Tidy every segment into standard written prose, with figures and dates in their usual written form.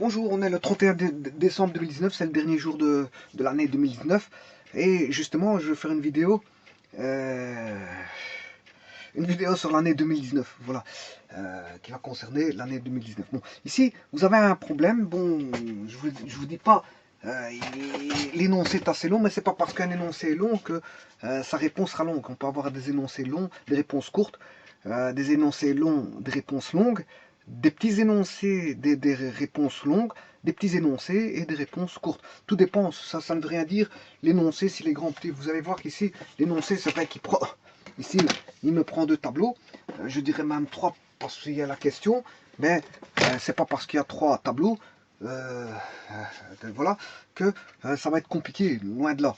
Bonjour, on est le 31 décembre 2019, c'est le dernier jour de l'année 2019. Et justement, je vais faire une vidéo sur l'année 2019, voilà, qui va concerner l'année 2019. Bon, ici, vous avez un problème, bon, je vous dis pas, l'énoncé est assez long, mais c'est pas parce qu'un énoncé est long que sa réponse sera longue. On peut avoir des énoncés longs, des réponses courtes, des énoncés longs, des réponses longues, des petits énoncés, des réponses longues, des petits énoncés et des réponses courtes. Tout dépend, ça ne veut rien dire. L'énoncé, s'il est grand, petit, vous allez voir qu'ici, l'énoncé, c'est vrai qu'il prend... Ici, il me prend deux tableaux, je dirais même trois parce qu'il y a la question, mais c'est pas parce qu'il y a trois tableaux, voilà, que ça va être compliqué, loin de là.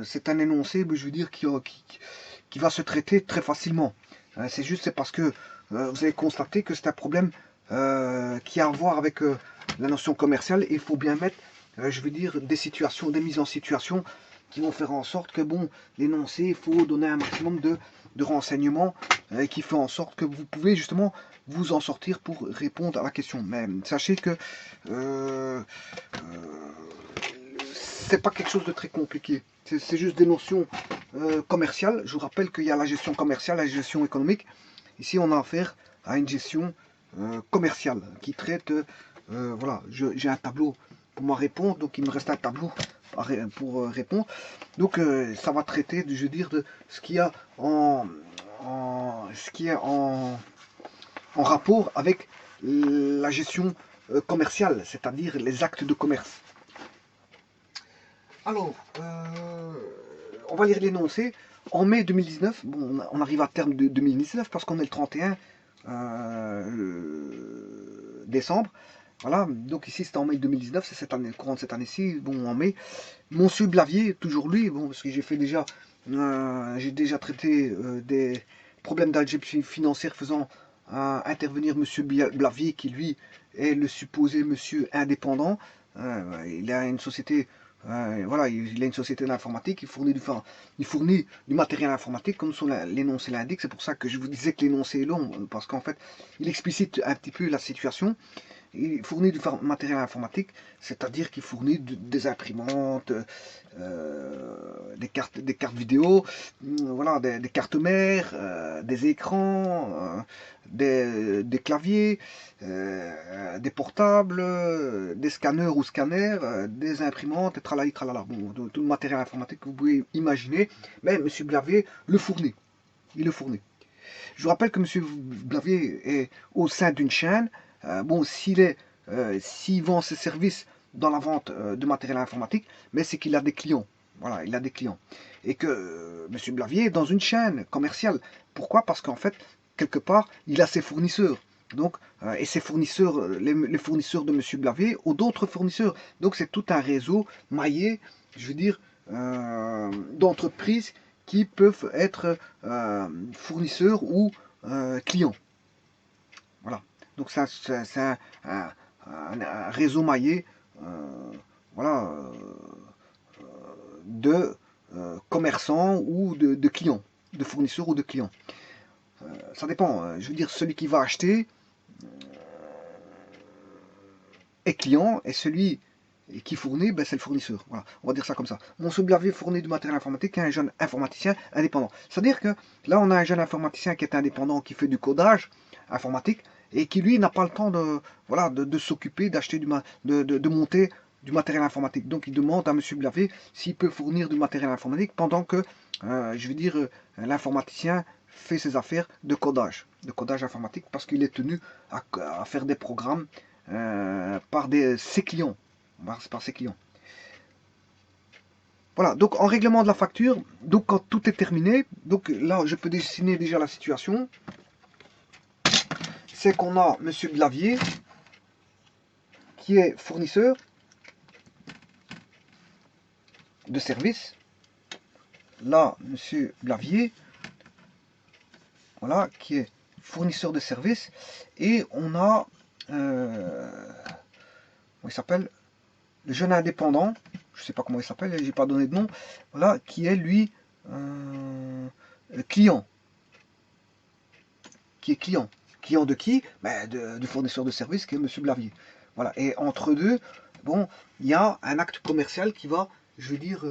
C'est un énoncé, je veux dire, qui va se traiter très facilement. C'est juste, c'est parce que vous avez constaté que c'est un problème qui a à voir avec la notion commerciale, et il faut bien mettre, je veux dire, des situations, des mises en situation qui vont faire en sorte que, bon, l'énoncé, il faut donner un maximum de renseignements qui fait en sorte que vous pouvez justement vous en sortir pour répondre à la question. Mais sachez que c'est pas quelque chose de très compliqué. C'est juste des notions commerciales. Je vous rappelle qu'il y a la gestion commerciale, la gestion économique. Ici, on a affaire à une gestion commerciale qui traite, voilà, j'ai un tableau pour moi répondre, donc il me reste un tableau pour répondre. Donc ça va traiter, je veux dire, de ce qu'il y a en rapport avec la gestion commerciale, c'est-à-dire les actes de commerce. Alors, on va lire l'énoncé. En mai 2019, bon, on arrive à terme de 2019 parce qu'on est le 31 décembre. Voilà, donc ici c'était en mai 2019, c'est cette année, le courant de cette année-ci, bon en mai. Monsieur Blavier, toujours lui, bon, parce que j'ai déjà traité des problèmes d'algèbre financière faisant intervenir Monsieur Blavier, qui lui est le supposé Monsieur indépendant. Il a une société, voilà, il a une société d'informatique, il fournit du matériel informatique, comme l'énoncé l'indique. C'est pour ça que je vous disais que l'énoncé est long, parce qu'en fait, il explicite un petit peu la situation. Il fournit du matériel informatique, c'est-à-dire qu'il fournit des imprimantes, des cartes vidéo, voilà, des cartes mères, des écrans, des claviers, des portables, des scanners ou scanners, des imprimantes, tralala, tralala. Bon, tout le matériel informatique que vous pouvez imaginer, mais M. Blavier le fournit. Il le fournit. Je vous rappelle que M. Blavier est au sein d'une chaîne. Bon, s'il vend ses services dans la vente de matériel informatique, mais c'est qu'il a des clients. Voilà, il a des clients. Et que M. Blavier est dans une chaîne commerciale. Pourquoi? Parce qu'en fait, quelque part, il a ses fournisseurs. Donc, et ces fournisseurs, les fournisseurs de M. Blavier ont d'autres fournisseurs. Donc, c'est tout un réseau maillé, je veux dire, d'entreprises qui peuvent être fournisseurs ou clients. Voilà. Donc c'est un réseau maillé, voilà, de commerçants ou de clients, de fournisseurs ou de clients. Ça dépend. Je veux dire, celui qui va acheter est client, et celui qui fournit, ben, c'est le fournisseur. Voilà, on va dire ça comme ça. Mon Blavier fournit du matériel informatique à un jeune informaticien indépendant. C'est-à-dire que là, on a un jeune informaticien qui est indépendant, qui fait du codage informatique, et qui, lui, n'a pas le temps de, voilà, de s'occuper, d'acheter, de monter du matériel informatique. Donc, il demande à M. Blavier s'il peut fournir du matériel informatique pendant que, je veux dire, l'informaticien fait ses affaires de codage informatique, parce qu'il est tenu à faire des programmes par ses clients. Par ses clients. Voilà, donc en règlement de la facture, donc quand tout est terminé, donc là je peux dessiner déjà la situation. C'est qu'on a M. Blavier qui est fournisseur de services. Là, M. Blavier, voilà, qui est fournisseur de services. Et on a, comment il s'appelle, le jeune indépendant, je ne sais pas comment il s'appelle, j'ai pas donné de nom, voilà, qui est lui client. Qui est client. Client de qui? Ben du fournisseur de services qui est M. Blavier. Voilà. Et entre deux, bon, il y a un acte commercial qui va, je veux dire,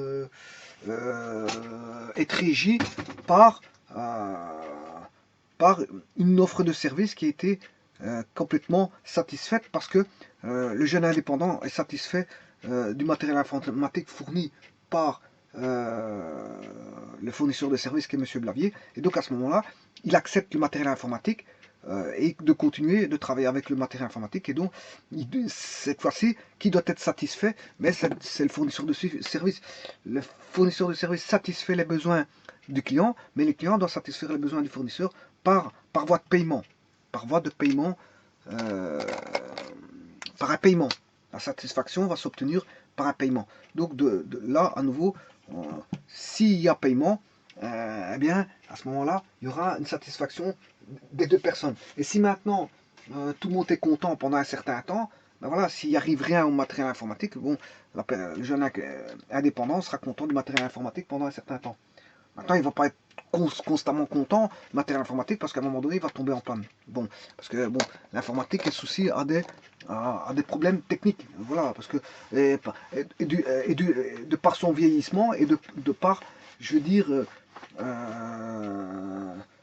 être régi par, par une offre de service qui a été complètement satisfaite parce que le jeune indépendant est satisfait du matériel informatique fourni par le fournisseur de services qui est M. Blavier. Et donc à ce moment-là, il accepte le matériel informatique et de continuer de travailler avec le matériel informatique. Et donc, cette fois-ci, qui doit être satisfait, mais c'est le fournisseur de service. Le fournisseur de service satisfait les besoins du client, mais le client doit satisfaire les besoins du fournisseur par voie de paiement. Par voie de paiement, par un paiement. La satisfaction va s'obtenir par un paiement. Donc là, à nouveau, s'il y a paiement, eh bien, à ce moment-là, il y aura une satisfaction des deux personnes. Et si maintenant, tout le monde est content pendant un certain temps, ben voilà, s'il n'y arrive rien au matériel informatique, bon, le jeune indépendant sera content du matériel informatique pendant un certain temps. Maintenant, il ne va pas être constamment content du matériel informatique parce qu'à un moment donné, il va tomber en panne. Bon, parce que bon, l'informatique est souci à des problèmes techniques. Voilà, parce que de par son vieillissement et de par, je veux dire,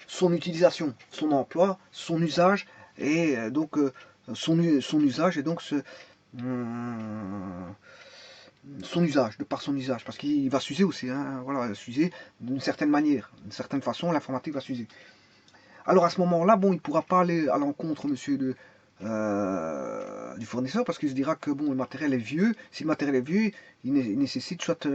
son utilisation, son emploi, son usage et donc son usage et donc son usage, de par son usage, parce qu'il va s'user aussi, hein, voilà, s'user d'une certaine manière, d'une certaine façon, l'informatique va s'user. Alors à ce moment-là, bon, il ne pourra pas aller à l'encontre, monsieur, du fournisseur, parce qu'il se dira que bon, le matériel est vieux. Si le matériel est vieux, il nécessite soit,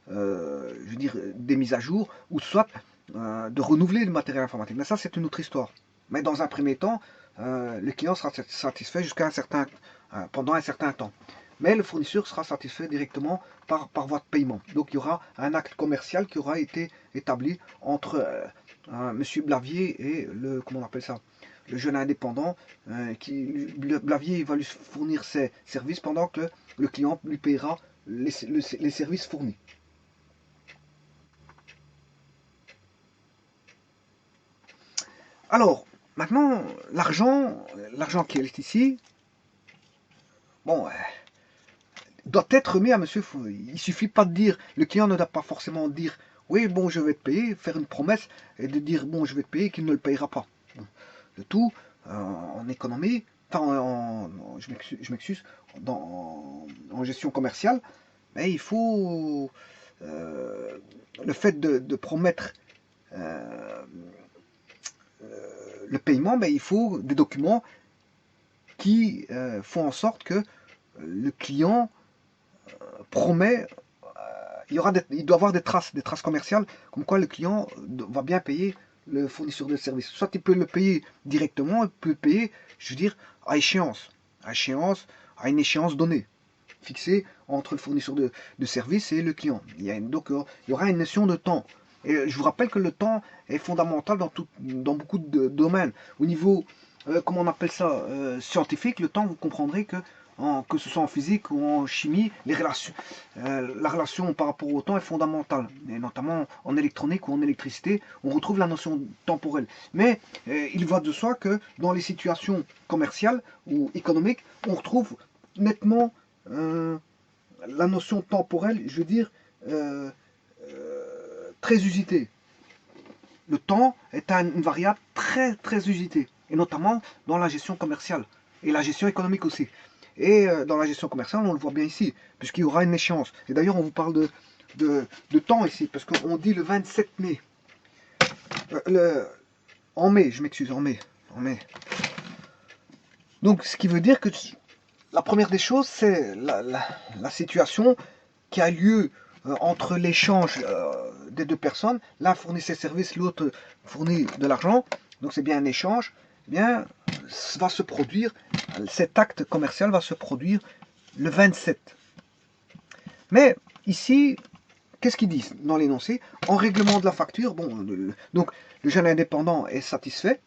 je veux dire, des mises à jour, ou soit de renouveler le matériel informatique. Mais ça, c'est une autre histoire. Mais dans un premier temps, le client sera satisfait pendant un certain temps. Mais le fournisseur sera satisfait directement par voie de paiement. Donc il y aura un acte commercial qui aura été établi entre M. Blavier et comment on appelle ça, le jeune indépendant. Blavier va lui fournir ses services pendant que le client lui paiera les services fournis. Alors, maintenant, l'argent qui est ici, bon, doit être remis à monsieur. Il ne suffit pas de dire, le client ne doit pas forcément dire, oui, bon, je vais te payer, faire une promesse et de dire, bon, je vais te payer, qu'il ne le payera pas. Bon. Le tout, en économie, enfin, je m'excuse, en gestion commerciale, mais il faut, le fait de promettre le paiement, mais il faut des documents qui font en sorte que le client promet, il doit avoir des traces commerciales, comme quoi le client va bien payer le fournisseur de service. Soit il peut le payer directement, il peut le payer, je veux dire, à une échéance donnée, fixée entre le fournisseur de service et le client. Donc il y aura une notion de temps. Et je vous rappelle que le temps est fondamental dans beaucoup de domaines. Au niveau, comment on appelle ça, scientifique, le temps, vous comprendrez que ce soit en physique ou en chimie, la relation par rapport au temps est fondamentale. Et notamment en électronique ou en électricité, on retrouve la notion temporelle. Mais il va de soi que dans les situations commerciales ou économiques, on retrouve nettement la notion temporelle, je veux dire, très usitée. Le temps est une variable très très usitée, et notamment dans la gestion commerciale et la gestion économique aussi. Et dans la gestion commerciale, on le voit bien ici, puisqu'il y aura une échéance. Et d'ailleurs, on vous parle de temps ici, parce qu'on dit le 27 mai. En mai, je m'excuse, en mai. Donc, ce qui veut dire que la première des choses, c'est la situation qui a lieu entre l'échange des deux personnes. L'un fournit ses services, l'autre fournit de l'argent. Donc, c'est bien un échange. Eh bien, va se produire, cet acte commercial va se produire le 27. Mais ici, qu'est-ce qu'ils disent dans l'énoncé? En règlement de la facture, bon, donc le jeune indépendant est satisfait.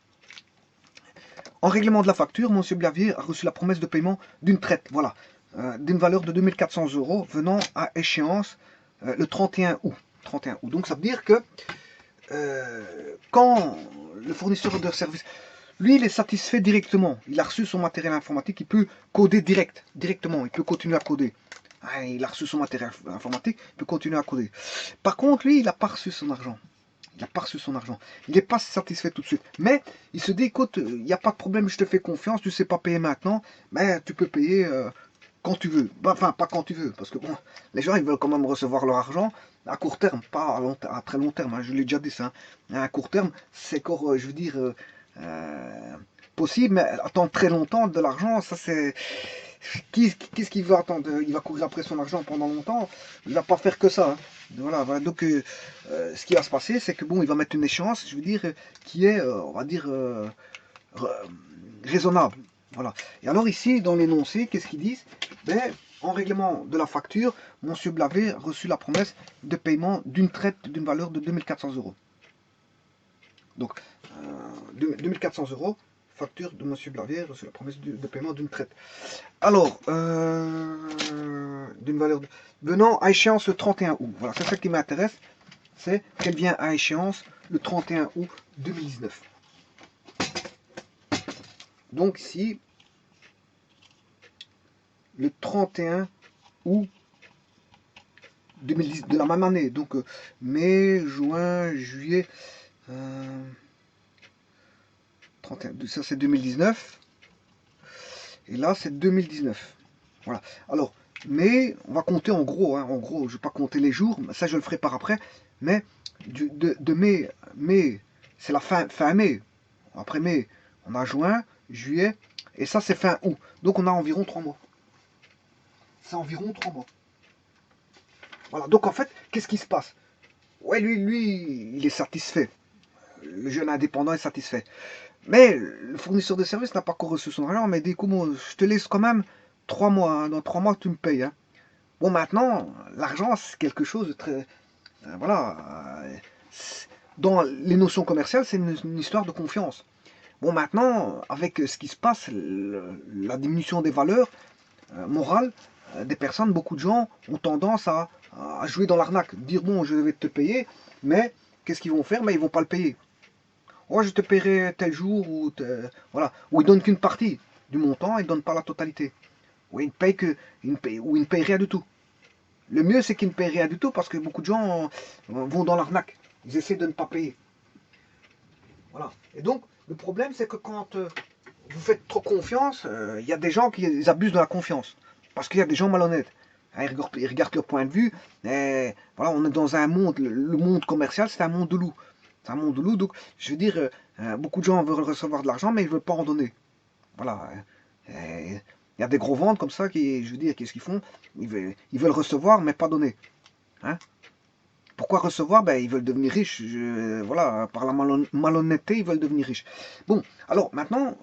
En règlement de la facture, M. Blavier a reçu la promesse de paiement d'une traite, voilà, d'une valeur de 2400 € venant à échéance le 31 août. Donc ça veut dire que quand le fournisseur de service, lui, il est satisfait directement. Il a reçu son matériel informatique, il peut coder directement. Il peut continuer à coder. Ah, il a reçu son matériel informatique, il peut continuer à coder. Par contre, lui, il n'a pas reçu son argent. Il n'a pas reçu son argent. Il n'est pas satisfait tout de suite. Mais il se dit, écoute, il n'y a pas de problème, je te fais confiance, tu ne sais pas payer maintenant, mais tu peux payer quand tu veux. Enfin, pas quand tu veux, parce que bon, les gens, ils veulent quand même recevoir leur argent à court terme, pas à très long terme. Hein, je l'ai déjà dit ça. Hein. À court terme, c'est encore, je veux dire, possible, mais attendre très longtemps de l'argent, ça c'est... Qu'est-ce qu'il veut attendre? Il va courir après son argent pendant longtemps. Il va pas faire que ça. Hein. Voilà, voilà. Donc, ce qui va se passer, c'est que bon, il va mettre une échéance, je veux dire, qui est, on va dire, raisonnable. Voilà. Et alors ici, dans l'énoncé, qu'est-ce qu'ils disent? Ben, en règlement de la facture, Monsieur Blavet a reçu la promesse de paiement d'une traite d'une valeur de 2400 euros. Donc, 2400 euros, facture de Monsieur Blavet a reçu la promesse de paiement d'une traite. Alors, d'une valeur venant à échéance le 31 août. Voilà, c'est ça qui m'intéresse, c'est qu'elle vient à échéance le 31 août 2019. Donc ici, le 31 août 2010, de la même année, donc mai, juin, juillet, 31, ça c'est 2019, et là c'est 2019. Voilà. Alors, mais on va compter en gros, hein, je ne vais pas compter les jours, ça je le ferai par après, mais de mai, c'est la fin mai. Après mai, on a juin, juillet, et ça c'est fin août. Donc on a environ 3 mois. C'est environ 3 mois. Voilà, donc en fait, qu'est-ce qui se passe? Ouais, lui, il est satisfait. Le jeune indépendant est satisfait. Mais le fournisseur de service n'a pas encore reçu son argent, mais dit, comment, je te laisse quand même 3 mois, hein, dans 3 mois tu me payes. Hein. Bon, maintenant, l'argent, c'est quelque chose de très... voilà. Dans les notions commerciales, c'est une histoire de confiance. Bon, maintenant, avec ce qui se passe, la diminution des valeurs morales des personnes, beaucoup de gens ont tendance à jouer dans l'arnaque. Dire, bon, je vais te payer, mais qu'est-ce qu'ils vont faire? Mais ils vont pas le payer. Oh, je te paierai tel jour, voilà. Ou ils donnent qu'une partie du montant, ils ne donnent pas la totalité. Ou ils ne payent rien du tout. Le mieux, c'est qu'ils ne payent rien du tout parce que beaucoup de gens vont dans l'arnaque. Ils essaient de ne pas payer. Voilà. Et donc, le problème, c'est que quand vous faites trop confiance, il y a des gens qui abusent de la confiance. Parce qu'il y a des gens malhonnêtes. Hein, ils regardent leur point de vue. Et voilà, on est dans un monde, le monde commercial, c'est un monde de loup. C'est un monde de loup. Donc, je veux dire, beaucoup de gens veulent recevoir de l'argent, mais ils ne veulent pas en donner. Voilà. Il y a des gros ventes comme ça qui, je veux dire, qu'est-ce qu'ils font? Ils veulent recevoir, mais pas donner. Hein? Pourquoi recevoir? Ben, ils veulent devenir riches. Voilà, par la malhonnêteté, ils veulent devenir riches. Bon, alors maintenant,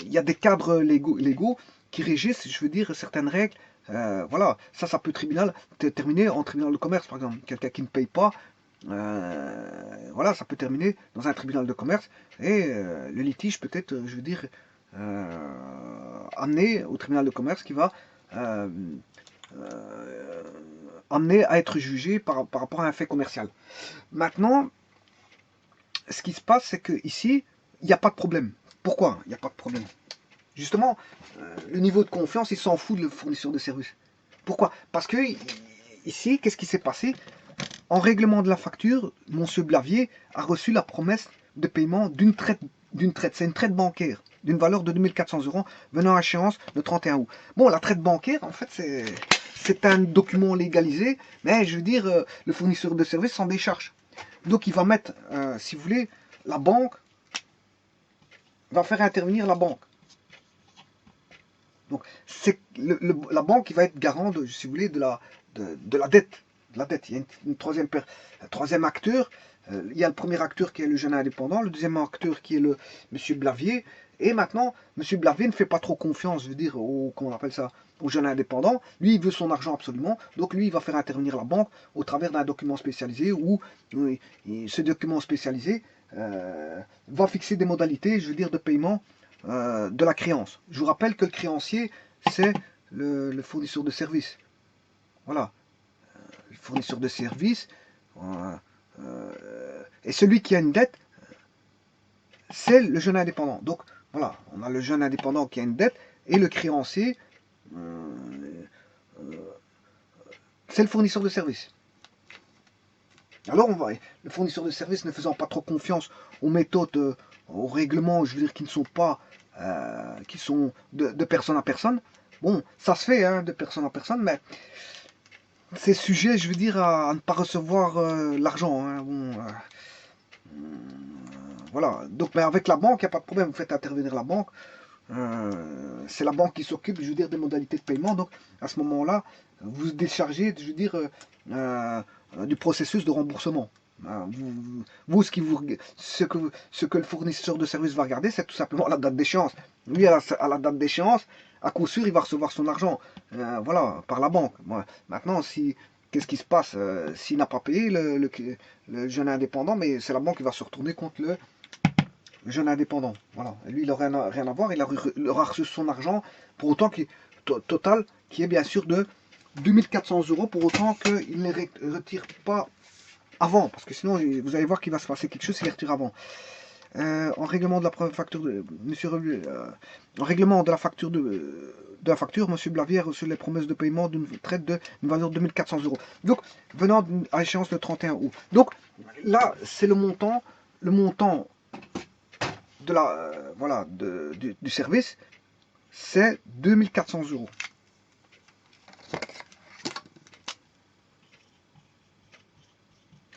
il y a des cadres légaux qui régissent, je veux dire, certaines règles. Voilà, ça peut terminer en tribunal de commerce, par exemple. Quelqu'un qui ne paye pas, voilà, ça peut terminer dans un tribunal de commerce. Et le litige peut être, je veux dire, amené au tribunal de commerce qui va amené à être jugé par rapport à un fait commercial. Maintenant, ce qui se passe, c'est qu'ici, il n'y a pas de problème. Pourquoi il n'y a pas de problème? Justement, le niveau de confiance, il s'en fout de le fournisseur de services. Pourquoi? Parce que ici, qu'est-ce qui s'est passé? En règlement de la facture, Monsieur Blavier a reçu la promesse de paiement d'une traite. C'est une traite bancaire d'une valeur de 2400 euros venant à échéance le 31 août. Bon, la traite bancaire, en fait, c'est un document légalisé, mais je veux dire, le fournisseur de services s'en décharge. Donc il va mettre, si vous voulez, la banque va faire intervenir la banque. Donc c'est la banque qui va être garant, si vous voulez, de la dette. De la dette. Il y a un troisième acteur. Il y a le premier acteur qui est le jeune indépendant, le deuxième acteur qui est le monsieur Blavier. Et maintenant, monsieur Blavier ne fait pas trop confiance, je veux dire, comment on appelle ça, au jeune indépendant. Lui, il veut son argent absolument. Donc lui, il va faire intervenir la banque au travers d'un document spécialisé où ce document spécialisé va fixer des modalités, je veux dire, de paiement de la créance. Je vous rappelle que le créancier, c'est le fournisseur de services. Voilà. Le fournisseur de services. Et celui qui a une dette, c'est le jeune indépendant. Donc voilà, on a le jeune indépendant qui a une dette et le créancier, c'est le fournisseur de services. Alors le fournisseur de services ne faisant pas trop confiance aux méthodes, aux règlements, je veux dire, qui ne sont pas, qui sont de personne à personne. Bon, ça se fait hein, de personne à personne, mais c'est sujet, je veux dire, à ne pas recevoir l'argent. Hein. Bon, voilà. Donc, mais avec la banque, il n'y a pas de problème. Vous faites intervenir la banque. C'est la banque qui s'occupe, je veux dire, des modalités de paiement. Donc, à ce moment-là, vous déchargez, je veux dire, du processus de remboursement. Vous, ce que le fournisseur de service va regarder, c'est tout simplement la date d'échéance. Lui, à la date d'échéance, à coup sûr, il va recevoir son argent, voilà, par la banque. Maintenant, qu'est-ce qui se passe s'il n'a pas payé le jeune indépendant, mais c'est la banque qui va se retourner contre le jeune indépendant. Voilà. Et lui, il n'aura rien à voir, il aura reçu son argent, pour autant qu'il total, qui est bien sûr de 2400 euros, pour autant qu'il ne retire pas avant, parce que sinon, vous allez voir qu'il va se passer quelque chose s'il retire avant. En règlement de la facture de Monsieur en règlement de la facture la facture, Monsieur Blavier a reçu les promesses de paiement d'une traite d'une valeur de 2400 euros. Donc, venant à échéance le 31 août. Donc, là, c'est le montant de la voilà du service, c'est 2400 euros.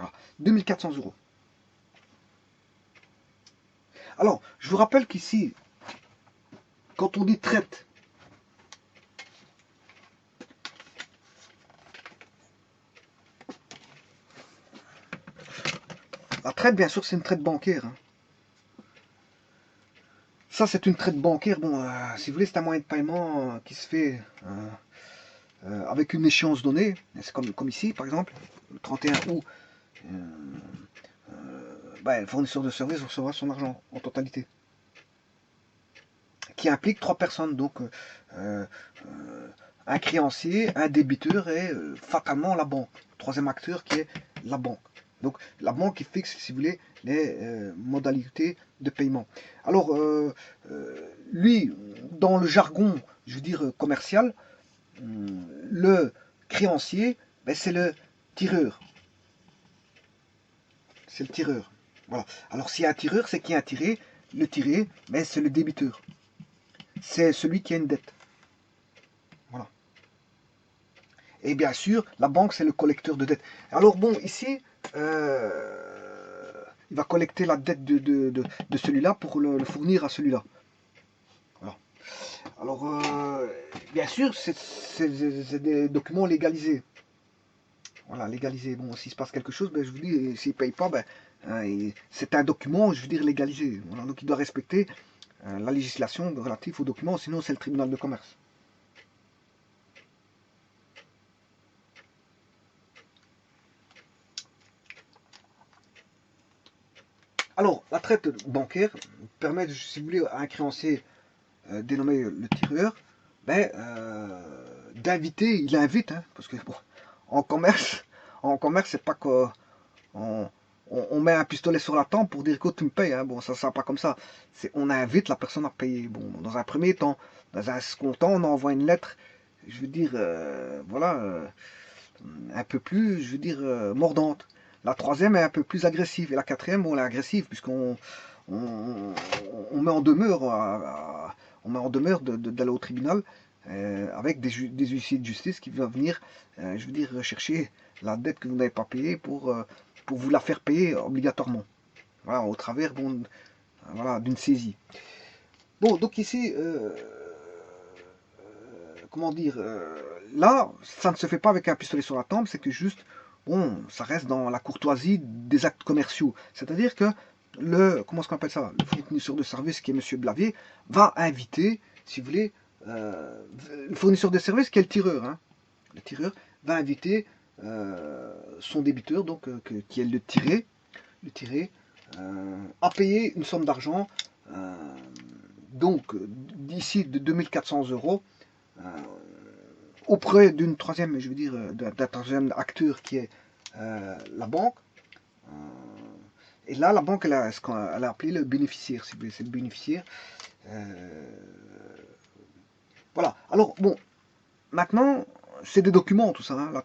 Ah, 2400 euros. Alors, je vous rappelle qu'ici, quand on dit traite, la traite, bien sûr, c'est une traite bancaire. Hein. Ça, c'est une traite bancaire. Bon, si vous voulez, c'est un moyen de paiement qui se fait avec une échéance donnée. C'est comme ici, par exemple, le 31 août, le fournisseur de service recevra son argent en totalité. Qui implique 3 personnes, donc un créancier, un débiteur et fatalement la banque. Troisième acteur qui est la banque. Donc la banque qui fixe, si vous voulez, les modalités de paiement. Alors lui, dans le jargon, je veux dire commercial, le créancier, ben, c'est le tireur. C'est le tireur. Voilà. Alors s'il y a un tireur, c'est qu'il y a un tiré. Le tiré, ben, c'est le débiteur. C'est celui qui a une dette. Voilà. Et bien sûr, la banque, c'est le collecteur de dette. Alors bon, ici, il va collecter la dette de celui-là pour le fournir à celui-là. Voilà. Alors, bien sûr, c'est des documents légalisés. Voilà, légalisés. Bon, s'il se passe quelque chose, ben, je vous dis, s'il ne paye pas, ben, c'est un document, je veux dire, légalisé. Voilà, donc il doit respecter la législation relative aux documents, sinon c'est le tribunal de commerce. Alors, la traite bancaire permet, si vous voulez, à un créancier dénommé le tireur, ben, d'inviter, il invite, hein, parce que bon, en commerce, c'est pas qu'on on met un pistolet sur la tempe pour dire que tu me payes. Hein. Bon, ça ne sera pas comme ça. On invite la personne à payer. Bon, dans un premier temps, dans un second temps, on envoie une lettre, je veux dire, voilà, un peu plus, je veux dire, mordante. La troisième est un peu plus agressive. Et la quatrième, bon, elle est agressive, puisqu'on on met en demeure, on met en demeure d'aller au tribunal avec des huissiers de justice qui vont venir, je veux dire, chercher la dette que vous n'avez pas payée pour vous la faire payer obligatoirement. Voilà, au travers bon, voilà, d'une saisie. Bon, donc ici, comment dire, là, ça ne se fait pas avec un pistolet sur la tempe, c'est que juste, bon, ça reste dans la courtoisie des actes commerciaux. C'est-à-dire que comment est-ce qu'on appelle ça, le fournisseur de service qui est Monsieur Blavier, va inviter, si vous voulez, le fournisseur de service qui est le tireur. Hein. Le tireur va inviter son débiteur, donc qui est le tiré, à payer une somme d'argent, donc d'ici de 2400 euros, auprès d'une troisième, je veux dire, d'un troisième acteur qui est la banque. Et là, la banque, elle a, elle a appelé le bénéficiaire, si vous voulez, c'est le bénéficiaire. Euh, voilà. Alors, bon, maintenant, c'est des documents, tout ça. Hein.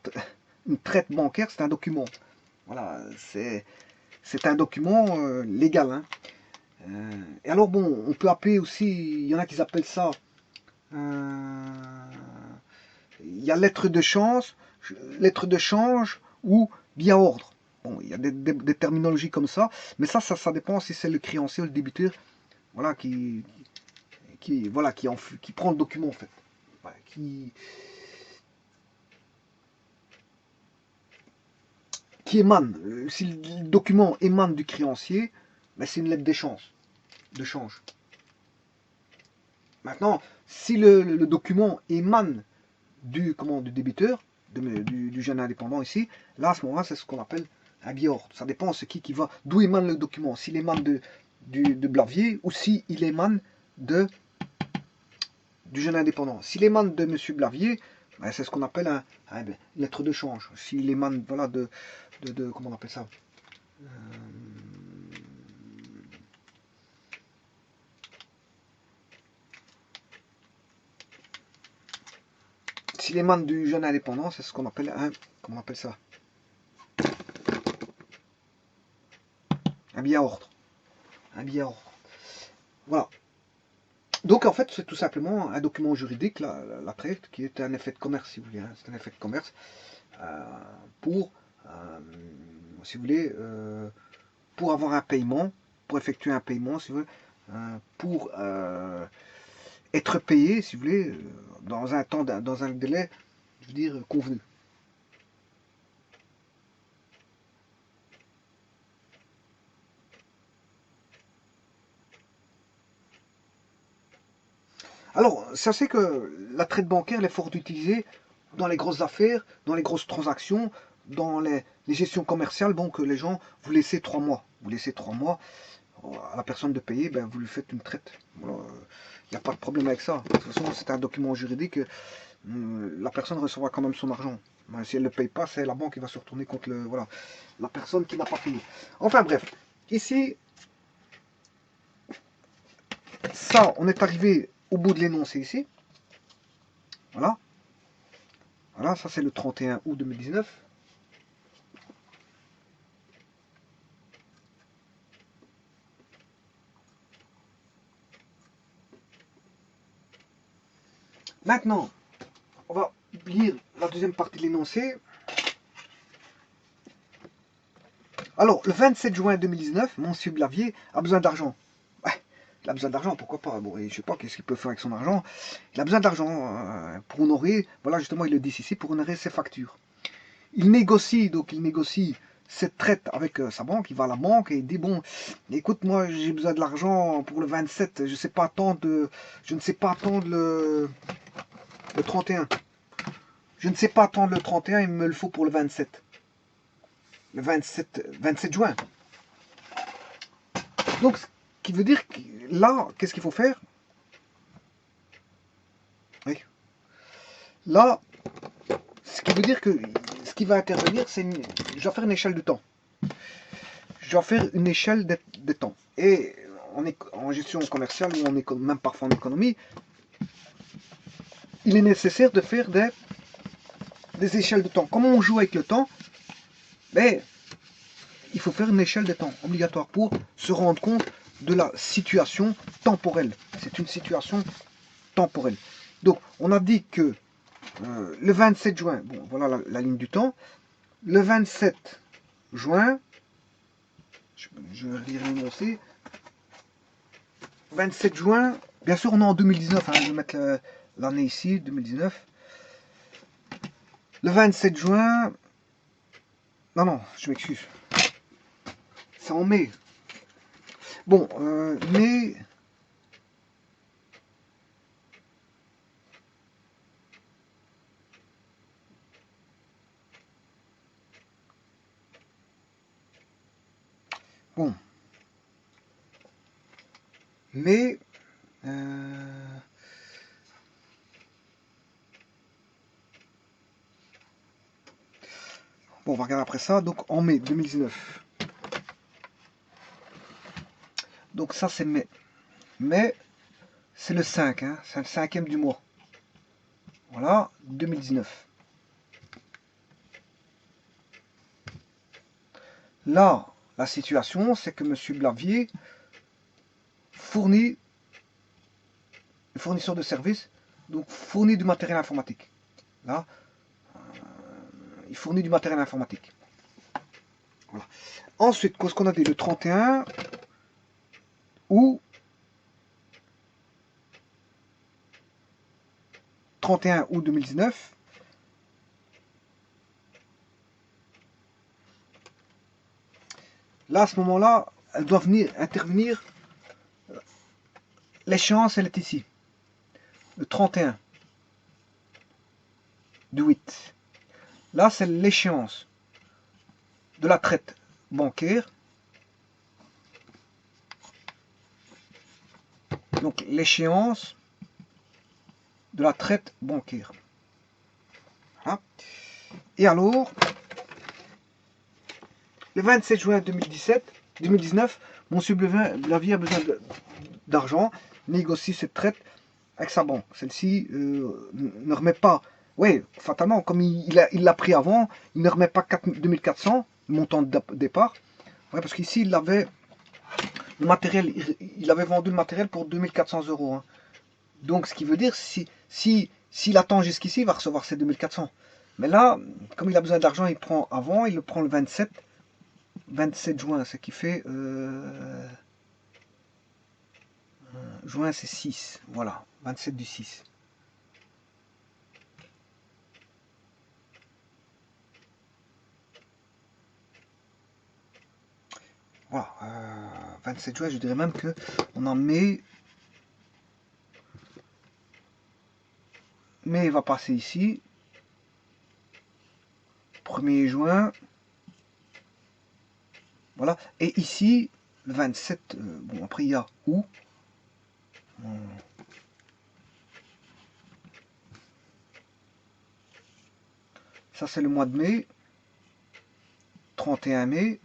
Une traite bancaire, c'est un document. Voilà, c'est un document légal. Hein. Et alors, bon, on peut appeler aussi, il y en a qui appellent ça, euh, il y a lettre de change ou bien ordre. Bon, il y a des terminologies comme ça, mais ça dépend si c'est le créancier ou le débiteur, voilà, voilà, qui prend le document en fait, voilà, qui émane. Si le document émane du créancier, ben c'est une lettre d'échange. De change. Maintenant, si le document émane du débiteur, du jeune indépendant ici, là à ce moment-là, c'est ce qu'on appelle un billet ordre. Ça dépend qui va, d'où émane le document. S'il émane de Blavier ou s'il émane du jeune indépendant. S'il émane de M. Blavier, ben, c'est ce qu'on appelle une lettre de change. S'il émane, voilà, comment on appelle ça, s'il émane du jeune indépendant, c'est ce qu'on appelle comment on appelle ça, un billet à ordre. Un billet à ordre. Voilà. Donc en fait, c'est tout simplement un document juridique, la traite, qui est un effet de commerce, si vous voulez. Hein. C'est un effet de commerce euh, pour, euh, si vous voulez, pour avoir un paiement, pour effectuer un paiement, si vous voulez, pour être payé, si vous voulez, dans un temps, dans un délai, je veux dire, convenu. Alors, sachez que la traite bancaire elle est fort utilisée dans les grosses affaires, dans les grosses transactions, dans les gestions commerciales. Donc, les gens, vous laissez 3 mois. Vous laissez 3 mois à la personne de payer, ben, vous lui faites une traite. Il n'y a pas de problème avec ça. De toute façon, c'est un document juridique. La personne recevra quand même son argent. Ben, si elle ne le paye pas, c'est la banque qui va se retourner contre voilà, la personne qui n'a pas payé. Enfin bref, ici, ça, on est arrivé au bout de l'énoncé ici. Voilà. Voilà, ça c'est le 31 août 2019. Maintenant, on va lire la deuxième partie de l'énoncé. Alors, le 27 juin 2019, monsieur Blavier a besoin d'argent. Ouais, il a besoin d'argent, pourquoi pas. Bon, je ne sais pas qu'est-ce qu'il peut faire avec son argent. Il a besoin d'argent pour honorer, voilà justement, il le dit ici, pour honorer ses factures. Il négocie cette traite avec sa banque. Il va à la banque et il dit bon, écoute, moi j'ai besoin de l'argent pour le 27. Je ne sais pas attendre le 31. Je ne sais pas attendre le 31. Il me le faut pour le 27. Le 27 juin. Donc, ce qui veut dire que là, qu'est-ce qu'il faut faire? Oui. Là, ce qui veut dire que ce qui va intervenir, c'est je dois faire une échelle de temps. Je dois faire une échelle de temps. Et en gestion commerciale ou même parfois en économie, il est nécessaire de faire des échelles de temps. Comment on joue avec le temps? Ben, il faut faire une échelle de temps obligatoire pour se rendre compte de la situation temporelle. C'est une situation temporelle. Donc, on a dit que le 27 juin, bon, voilà la ligne du temps. Le 27 juin, je vais lire l'énoncé. 27 juin, bien sûr, on est en 2019, hein, je vais mettre l'année ici, 2019. Le 27 juin, non, je m'excuse. C'est en mai. Bon, mai. Bon. Mais. Bon, on va regarder après ça. Donc, en mai 2019. Donc ça c'est mai. Mai, c'est le 5, hein, c'est le 5e du mois. Voilà, 2019. Là, la situation, c'est que M. Blavier fournit, le fournisseur de services, donc fournit du matériel informatique. Là, il fournit du matériel informatique. Voilà. Ensuite, qu'est-ce qu'on a dit? Le 31 août 2019. Là, à ce moment-là, elle doit venir intervenir. L'échéance, elle est ici. Le 31 du 8. Là, c'est l'échéance de la traite bancaire. Donc, l'échéance de la traite bancaire. Voilà. Et alors, le 27 juin 2019, Monsieur Blavier a besoin d'argent, négocie cette traite avec sa banque. Celle-ci ne remet pas, oui, fatalement, comme il l'a pris avant, il ne remet pas 2400, montant de départ, ouais, parce qu'ici, il avait le matériel, il avait vendu le matériel pour 2400 €. Hein. Donc, ce qui veut dire, s'il attend jusqu'ici, il va recevoir ses 2400. Mais là, comme il a besoin d'argent, il prend avant, il le prend le 27 juin, ce qui fait... juin, c'est 6. Voilà, 27 du 6. Voilà, 27 juin, je dirais même que on en mai. Mais il va passer ici. 1er juin. Voilà. Et ici, le 27, bon après il y a août. Ça c'est le mois de mai. 31 mai.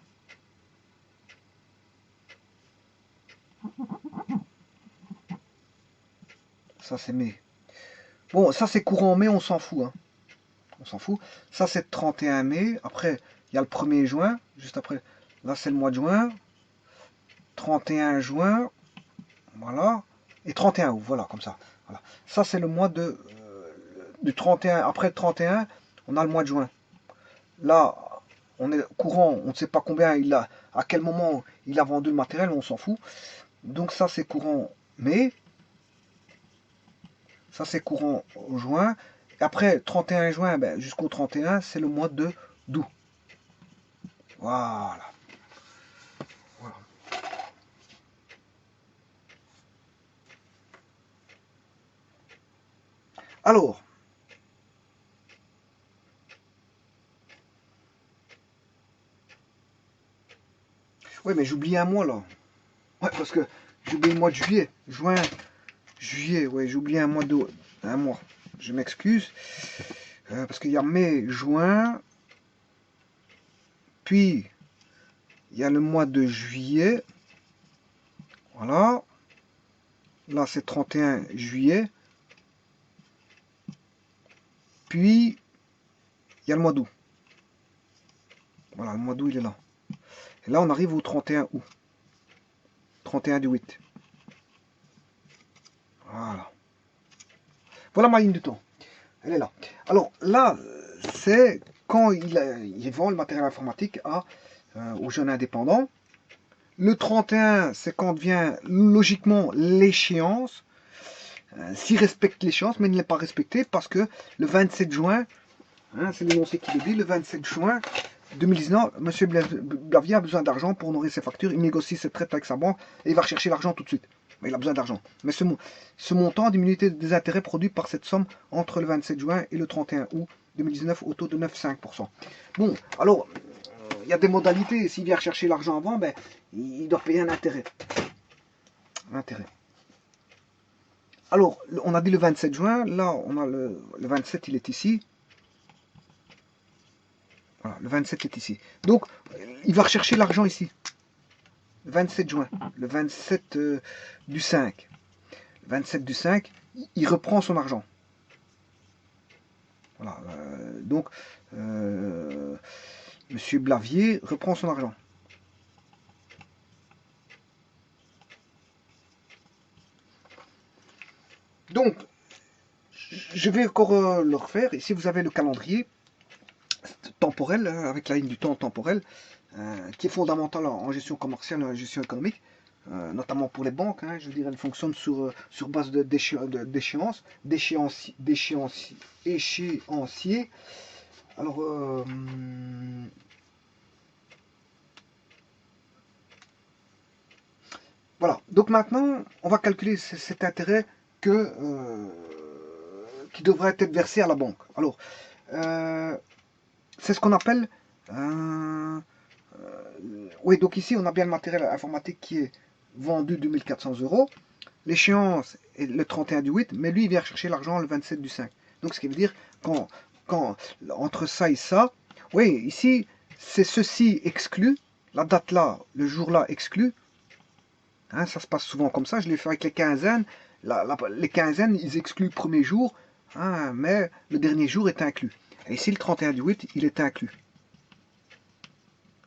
Ça c'est mai. Bon, ça c'est courant mai, on s'en fout. Hein. On s'en fout. Ça c'est 31 mai. Après, il y a le 1er juin. Juste après, là c'est le mois de juin. 31 juin. Voilà. Et 31 août. Voilà, comme ça. Voilà. Ça c'est le mois du 31. Après le 31, on a le mois de juin. Là, on est courant, on ne sait pas combien il a, à quel moment il a vendu le matériel, on s'en fout. Donc ça c'est courant mai. Ça c'est courant juin. Et après 31 juin ben, jusqu'au 31, c'est le mois de d'août. Voilà. Voilà. Alors, oui mais j'oublie un mois là. Ouais, parce que j'oublie le mois de juillet. Juin, juillet, ouais, j'ai oublié un mois d'août. Un mois. Je m'excuse. Parce qu'il y a mai, juin. Puis, il y a le mois de juillet. Voilà. Là, c'est 31 juillet. Puis, il y a le mois d'août. Voilà, le mois d'août, il est là. Et là, on arrive au 31 août. 31 du 8. Voilà. Voilà ma ligne de temps. Elle est là. Alors, là, c'est quand il vend le matériel informatique aux jeunes indépendants. Le 31, c'est quand vient logiquement l'échéance. S'il respecte l'échéance, mais il ne l'est pas respecté parce que le 27 juin, hein, c'est l'énoncé qui le dit, le 27 juin 2019, M. Blavier a besoin d'argent pour honorer ses factures. Il négocie ses traites avec sa banque et il va rechercher l'argent tout de suite. Mais il a besoin d'argent. Mais ce montant diminue des intérêts produits par cette somme entre le 27 juin et le 31 août 2019 au taux de 9,5%. Bon, alors, il y a des modalités. S'il vient chercher l'argent avant, ben, il doit payer un intérêt. Alors, on a dit le 27 juin. Là, on a le 27, il est ici. Voilà, le 27 est ici. Donc, il va rechercher l'argent ici. 27 juin, le 27 du 5. Le 27 du 5, il reprend son argent. Voilà, donc, Monsieur Blavier reprend son argent. Donc, je vais encore le refaire. Ici, vous avez le calendrier temporel, avec la ligne du temps temporel, qui est fondamentale en gestion commerciale et en gestion économique, notamment pour les banques. Hein, je veux dire, elle fonctionne sur base d'échéance, d'échéancier. Alors, voilà. Donc maintenant, on va calculer cet intérêt qui devrait être versé à la banque. Alors, c'est ce qu'on appelle... oui, donc ici, on a bien le matériel informatique qui est vendu 2400 €. L'échéance est le 31 du 8, mais lui, il vient chercher l'argent le 27 du 5. Donc, ce qui veut dire, quand entre ça et ça, oui, ici, c'est ceci exclu, la date là, le jour là exclu. Hein, ça se passe souvent comme ça, je l'ai fait avec les quinzaines. Les quinzaines, ils excluent le premier jour, hein, mais le dernier jour est inclus. Et ici, le 31 du 8, il est inclus.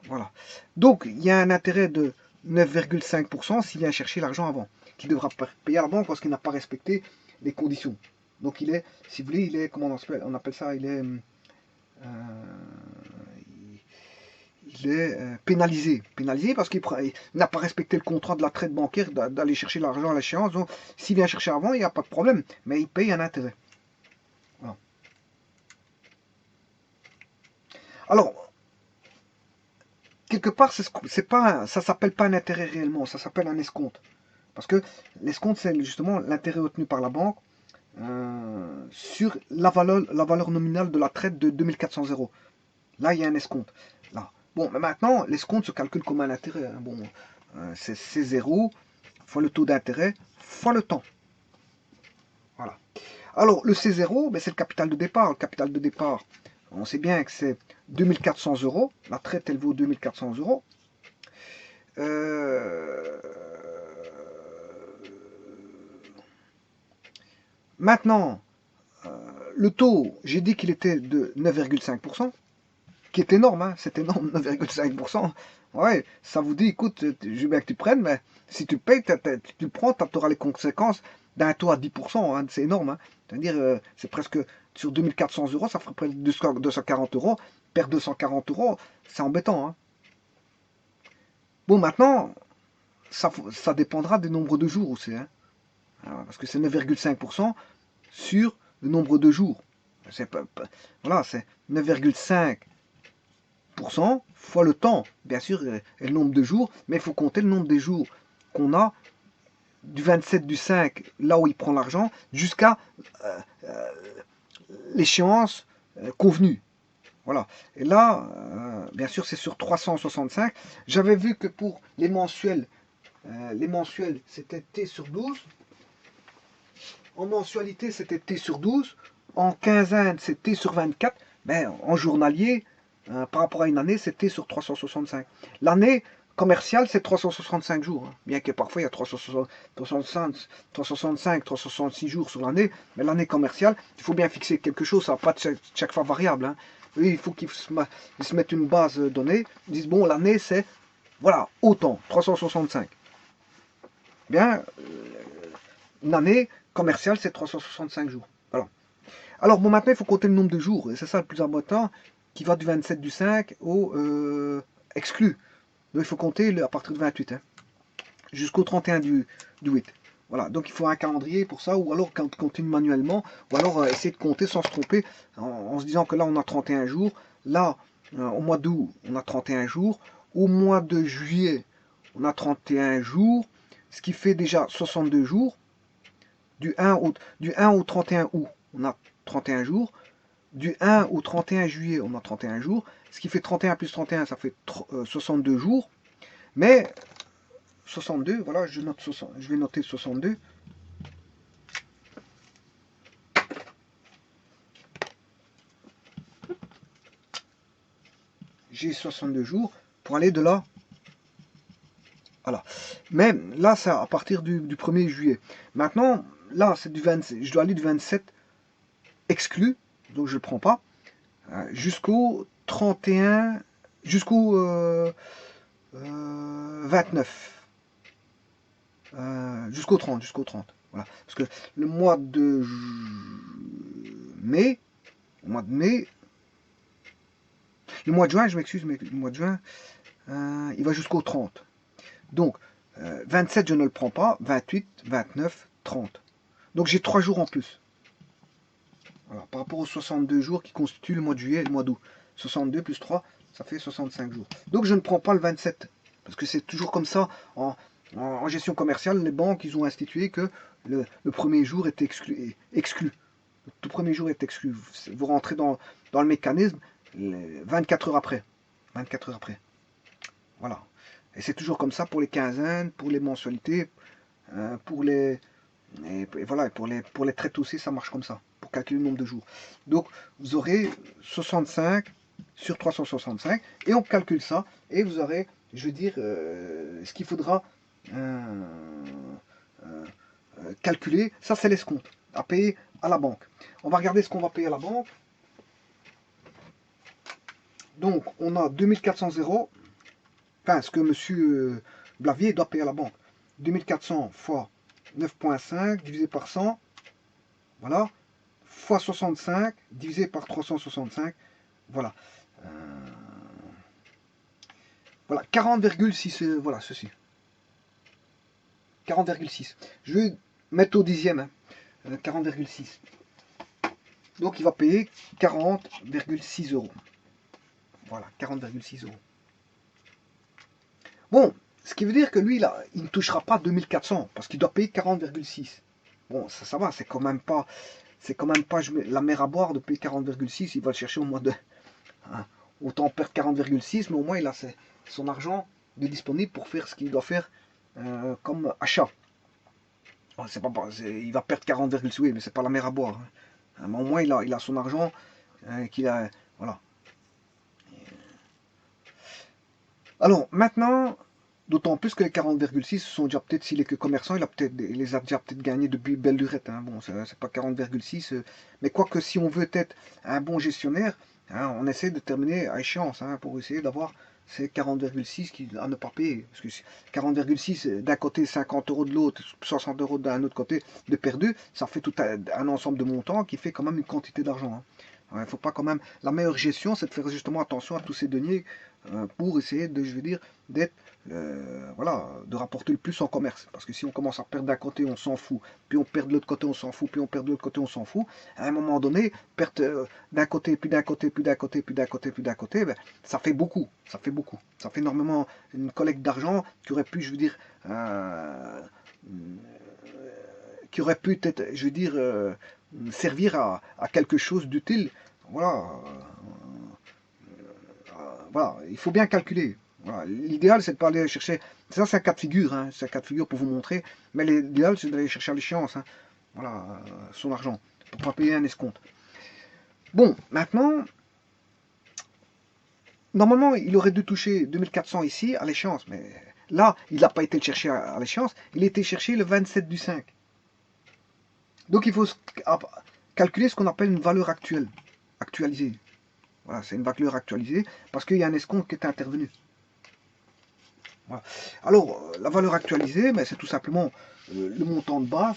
Voilà. Donc, il y a un intérêt de 9,5% s'il vient chercher l'argent avant, qu'il devra payer à la banque parce qu'il n'a pas respecté les conditions. Donc, il est, si vous voulez, il est, comment on appelle ça, pénalisé. Pénalisé parce qu'il n'a pas respecté le contrat de la traite bancaire d'aller chercher l'argent à l'échéance. Donc, s'il vient chercher avant, il n'y a pas de problème, mais il paye un intérêt. Voilà. Alors, quelque part, ça s'appelle pas un intérêt réellement, ça s'appelle un escompte. Parce que l'escompte, c'est justement l'intérêt obtenu par la banque sur la valeur nominale de la traite de 2400 €. Là, il y a un escompte. Là. Bon, mais maintenant, l'escompte se calcule comme un intérêt. Hein. Bon, c'est C0 fois le taux d'intérêt fois le temps. Voilà. Alors, le C0, ben, c'est le capital de départ. Le capital de départ, on sait bien que c'est 2400 €. La traite, elle vaut 2400 €. Maintenant, le taux, j'ai dit qu'il était de 9,5%, qui est énorme, hein, c'est énorme, 9,5%. Ouais, ça vous dit, écoute, je veux bien que tu prennes, mais si tu payes, tu prends, tu auras les conséquences d'un taux à 10%, hein, c'est énorme. Hein. C'est-à-dire, c'est presque, sur 2400 €, ça ferait presque 240 €. Perdre 240 €, c'est embêtant. Hein. Bon, maintenant, ça dépendra du nombre de jours aussi. Hein. Parce que c'est 9,5% sur le nombre de jours. Voilà, c'est 9,5% fois le temps, bien sûr, et le nombre de jours, mais il faut compter le nombre de jours qu'on a du 27 du 5, là où il prend l'argent, jusqu'à l'échéance convenue. Voilà. Et là, bien sûr, c'est sur 365. J'avais vu que pour les mensuels, c'était T sur 12. En mensualité, c'était T sur 12. En quinzaine, c'est T sur 24. Mais en journalier, par rapport à une année, c'est T sur 365. L'année commerciale, c'est 365 jours. Hein. Bien que parfois, il y a 365, 366 jours sur l'année. Mais l'année commerciale, il faut bien fixer quelque chose. Ça ne va pas être chaque fois variable. Hein. Oui, il faut qu'ils se mettent une base donnée. Ils disent, bon, l'année, c'est, voilà, autant, 365. Bien, une année commerciale, c'est 365 jours. Voilà. Alors, bon, maintenant, il faut compter le nombre de jours. Et c'est ça le plus important, qui va du 27 du 5 au exclu. Donc, il faut compter à partir du 28, hein, jusqu'au 31 du 8. Voilà, donc il faut un calendrier pour ça, ou alors compter manuellement, ou alors essayer de compter sans se tromper, en se disant que là, on a 31 jours. Là, au mois d'août, on a 31 jours. Au mois de juillet, on a 31 jours, ce qui fait déjà 62 jours. Du 1 au 31 août, on a 31 jours. Du 1 au 31 juillet, on a 31 jours. Ce qui fait 31 plus 31, ça fait 62 jours. Mais 62, voilà, je vais noter 62. J'ai 62 jours pour aller de là à Mais là, c'est à partir du 1er juillet. Maintenant, là, c'est du 27, je dois aller du 27 exclu, donc je ne le prends pas, jusqu'au 31, jusqu'au 29. Jusqu'au 30, jusqu'au 30. Voilà. Parce que le mois de mai, le mois de mai, le mois de juin, je m'excuse, mais le mois de juin, il va jusqu'au 30. Donc, 27, je ne le prends pas, 28, 29, 30. Donc j'ai 3 jours en plus. Voilà, par rapport aux 62 jours qui constituent le mois de juillet et le mois d'août. 62 plus 3, ça fait 65 jours. Donc je ne prends pas le 27. Parce que c'est toujours comme ça en gestion commerciale. Les banques, ils ont institué que le premier jour est exclu. Le tout premier jour est exclu. Vous rentrez dans le mécanisme 24 heures après. 24 heures après. Voilà. Et c'est toujours comme ça pour les quinzaines, pour les mensualités, pour les... Et voilà, pour les traites aussi, ça marche comme ça, pour calculer le nombre de jours. Donc, vous aurez 65 sur 365, et on calcule ça, et vous aurez, je veux dire, ce qu'il faudra calculer. Ça, c'est l'escompte à payer à la banque. On va regarder ce qu'on va payer à la banque. Donc, on a 2400 euros, enfin, ce que M. Blavier doit payer à la banque. 2400 fois 9,5 divisé par 100, voilà, fois 65 divisé par 365, voilà. Voilà, 40,6, voilà, ceci. 40,6. Je vais mettre au dixième, hein, 40,6. Donc il va payer 40,6 euros. Voilà, 40,6 euros. Bon, ce qui veut dire que lui, là, il ne touchera pas 2400, parce qu'il doit payer 40,6. Bon, ça va, c'est quand même pas la mer à boire de payer 40,6, il va le chercher au mois de... Hein, autant perdre 40,6, mais au moins il a son argent de disponible pour faire ce qu'il doit faire comme achat. C'est pas, il va perdre 40,6, oui, mais c'est pas la mer à boire. Hein. Mais au moins il a son argent qu'il a... Voilà. Alors, maintenant, d'autant plus que les 40,6 sont déjà peut-être, s'il est que commerçant, il les a déjà peut-être gagnés depuis belle lurette. Hein. Bon, c'est pas 40,6, mais quoique si on veut être un bon gestionnaire, hein, on essaie de terminer à échéance hein, pour essayer d'avoir ces 40,6 à ne pas payer. Parce que 40,6 d'un côté, 50 euros de l'autre, 60 euros d'un autre côté de perdu, ça fait tout un ensemble de montants qui fait quand même une quantité d'argent. Hein. Il ne faut pas quand même... La meilleure gestion, c'est de faire justement attention à tous ces deniers pour essayer de, je veux dire, d'être, voilà, de rapporter le plus en commerce. Parce que si on commence à perdre d'un côté, on s'en fout, puis on perd de l'autre côté, on s'en fout, puis on perd de l'autre côté, on s'en fout, à un moment donné, perte d'un côté, puis d'un côté, puis d'un côté, puis d'un côté, puis d'un côté, ben, ça fait beaucoup, ça fait beaucoup. Ça fait énormément une collecte d'argent qui aurait pu, je veux dire, qui aurait pu être, je veux dire, servir à quelque chose d'utile. Voilà, voilà, il faut bien calculer. Voilà. L'idéal, c'est de pas aller chercher. Ça, c'est un cas de figure, hein. C'est un cas de figure pour vous montrer. Mais l'idéal, c'est d'aller chercher à l'échéance, hein. Voilà, son argent, pour pas payer un escompte. Bon, maintenant, normalement, il aurait dû toucher 2400 ici à l'échéance, mais là, il n'a pas été le chercher à l'échéance, il a été cherché le 27 du 5. Donc, il faut calculer ce qu'on appelle une valeur actuelle, actualisée. Voilà, c'est une valeur actualisée parce qu'il y a un escompte qui est intervenu. Voilà. Alors, la valeur actualisée, ben, c'est tout simplement le montant de base,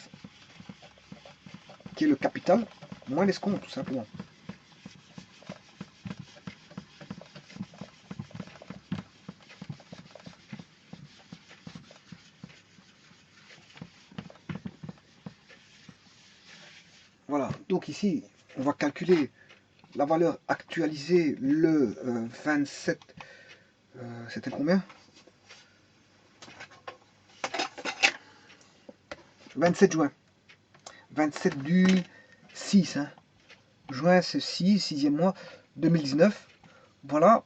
qui est le capital, moins l'escompte, tout simplement. Voilà, donc ici, on va calculer la valeur actualisée le 27, c'était combien? 27 juin. 27 du 6, hein. Juin c'est 6, 6e mois, 2019. Voilà,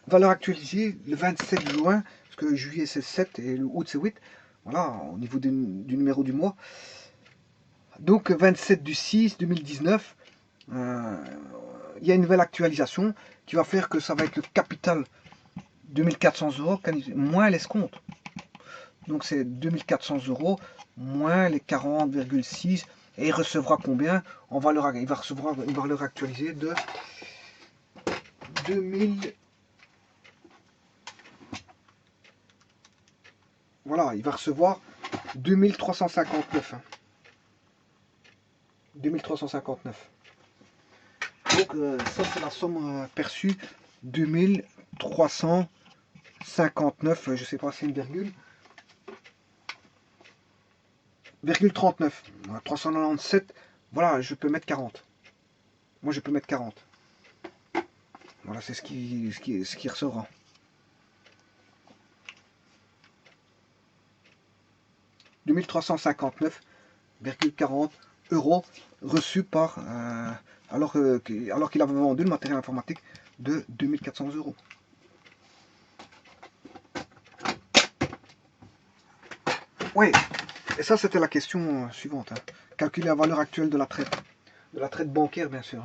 valeur actualisée le 27 juin, parce que juillet c'est 7 et le août c'est 8. Voilà, au niveau du numéro du mois. Donc 27 du 6 2019, il y a une nouvelle actualisation qui va faire que ça va être le capital 2400 euros moins l'escompte. Donc c'est 2400 euros moins les 40,6. Et il recevra combien en valeur, il va recevoir une valeur actualisée de 2000. Voilà, il va recevoir 2359. 2359. Donc ça c'est la somme perçue. 2359, je sais pas si c'est une virgule. 39. 397. Voilà, je peux mettre 40. Moi je peux mettre 40. Voilà, c'est ce qui ressort. 2359,40 euros reçus par alors qu'il avait vendu le matériel informatique de 2400 euros. Oui, et ça c'était la question suivante. Calculer la valeur actuelle de la traite bancaire bien sûr.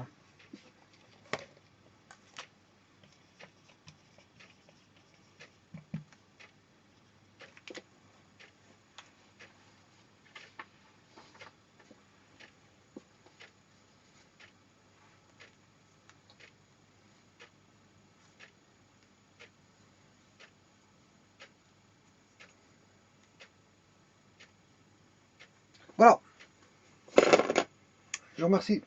Voilà, je vous remercie.